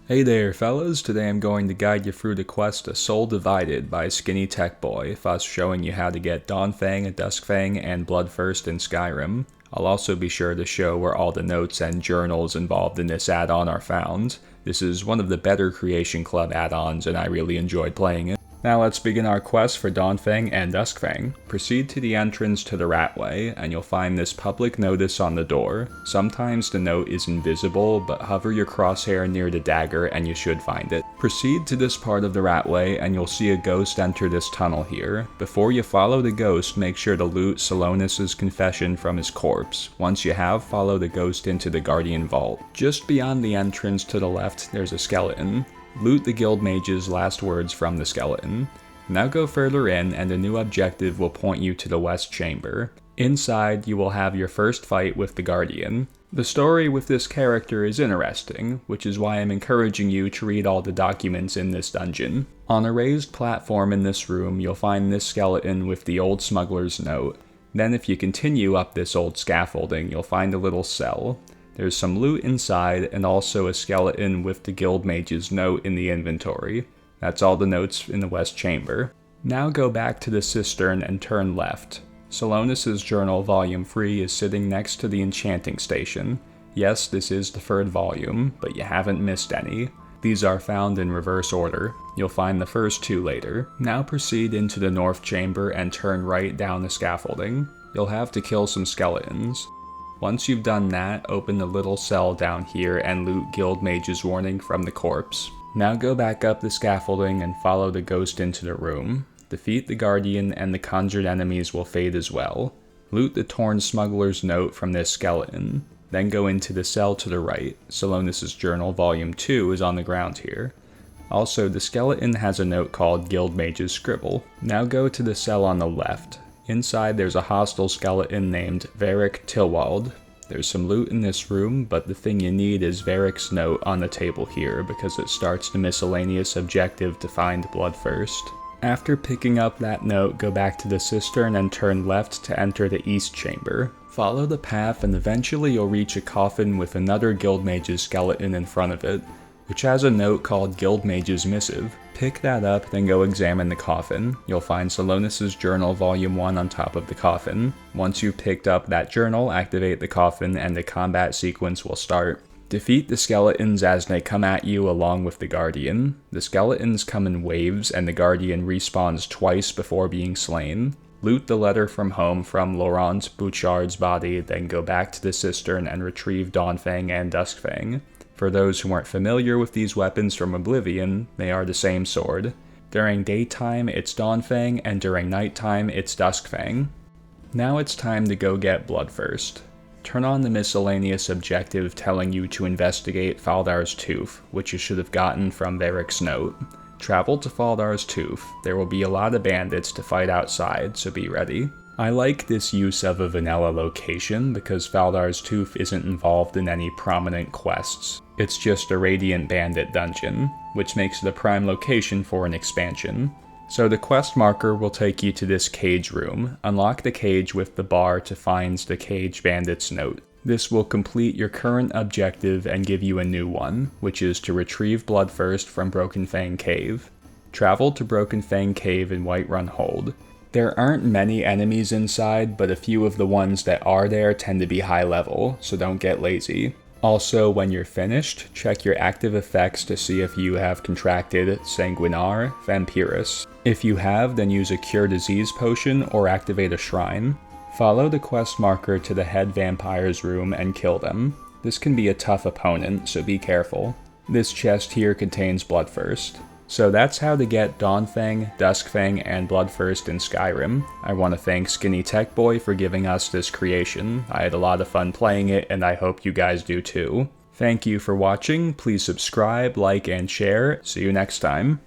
Hey there fellas, today I'm going to guide you through the quest A Soul Divided by Skinnytecboy, thus showing you how to get Dawnfang, Duskfang, and Bloodthirst in Skyrim. I'll also be sure to show where all the notes and journals involved in this add-on are found. This is one of the better Creation Club add-ons and I really enjoyed playing it. Now let's begin our quest for Dawnfang and Duskfang. Proceed to the entrance to the Ratway, and you'll find this public notice on the door. Sometimes the note is invisible, but hover your crosshair near the dagger and you should find it. Proceed to this part of the Ratway, and you'll see a ghost enter this tunnel here. Before you follow the ghost, make sure to loot Sellonus' confession from his corpse. Once you have, follow the ghost into the Guardian Vault. Just beyond the entrance to the left, there's a skeleton. Loot the Guild Mage's last words from the skeleton. Now go further in and a new objective will point you to the West Chamber. Inside, you will have your first fight with the Guardian. The story with this character is interesting, which is why I'm encouraging you to read all the documents in this dungeon. On a raised platform in this room, you'll find this skeleton with the old Smuggler's note. Then if you continue up this old scaffolding, you'll find a little cell. There's some loot inside, and also a skeleton with the Guild Mage's note in the inventory. That's all the notes in the West Chamber. Now go back to the cistern and turn left. Sellonus' journal volume 3 is sitting next to the enchanting station. Yes, this is the third volume, but you haven't missed any. These are found in reverse order. You'll find the first two later. Now proceed into the North Chamber and turn right down the scaffolding. You'll have to kill some skeletons. Once you've done that, open the little cell down here and loot Guild Mage's warning from the corpse. Now go back up the scaffolding and follow the ghost into the room. Defeat the Guardian and the conjured enemies will fade as well. Loot the torn Smuggler's note from this skeleton. Then go into the cell to the right. Sellonus' journal volume 2 is on the ground here. Also, the skeleton has a note called Guild Mage's Scribble. Now go to the cell on the left. Inside there's a hostile skeleton named Verrick Tilwald. There's some loot in this room, but the thing you need is Verrick's note on the table here because it starts the miscellaneous objective to find Bloodthirst. After picking up that note, go back to the cistern and turn left to enter the East Chamber. Follow the path and eventually you'll reach a coffin with another Guild Mage's skeleton in front of it, which has a note called Guild Mage's Missive. Pick that up, then go examine the coffin. You'll find Sellonus' journal volume 1 on top of the coffin. Once you've picked up that journal, activate the coffin and the combat sequence will start. Defeat the skeletons as they come at you along with the Guardian. The skeletons come in waves and the Guardian respawns twice before being slain. Loot the letter from home from Laurent Bouchard's body, then go back to the cistern and retrieve Dawnfang and Duskfang. For those who aren't familiar with these weapons from Oblivion, they are the same sword. During daytime, it's Dawnfang, and during nighttime, it's Duskfang. Now it's time to go get Bloodthirst. Turn on the miscellaneous objective telling you to investigate Faldar's Tooth, which you should have gotten from Verrick's note. Travel to Faldar's Tooth. There will be a lot of bandits to fight outside, so be ready. I like this use of a vanilla location because Faldar's Tooth isn't involved in any prominent quests. It's just a Radiant Bandit dungeon, which makes it a prime location for an expansion. So the quest marker will take you to this cage room. Unlock the cage with the bar to find the Cage Bandit's note. This will complete your current objective and give you a new one, which is to retrieve Bloodthirst from Broken Fang Cave. Travel to Broken Fang Cave in Whiterun Hold. There aren't many enemies inside, but a few of the ones that are there tend to be high level, so don't get lazy. Also, when you're finished, check your active effects to see if you have contracted Sanguinar Vampirus. If you have, then use a Cure Disease potion or activate a shrine. Follow the quest marker to the head vampire's room and kill them. This can be a tough opponent, so be careful. This chest here contains Bloodthirst. So that's how to get Dawnfang, Duskfang, and Bloodthirst in Skyrim. I want to thank Skinnytecboy for giving us this creation. I had a lot of fun playing it, and I hope you guys do too. Thank you for watching. Please subscribe, like, and share. See you next time.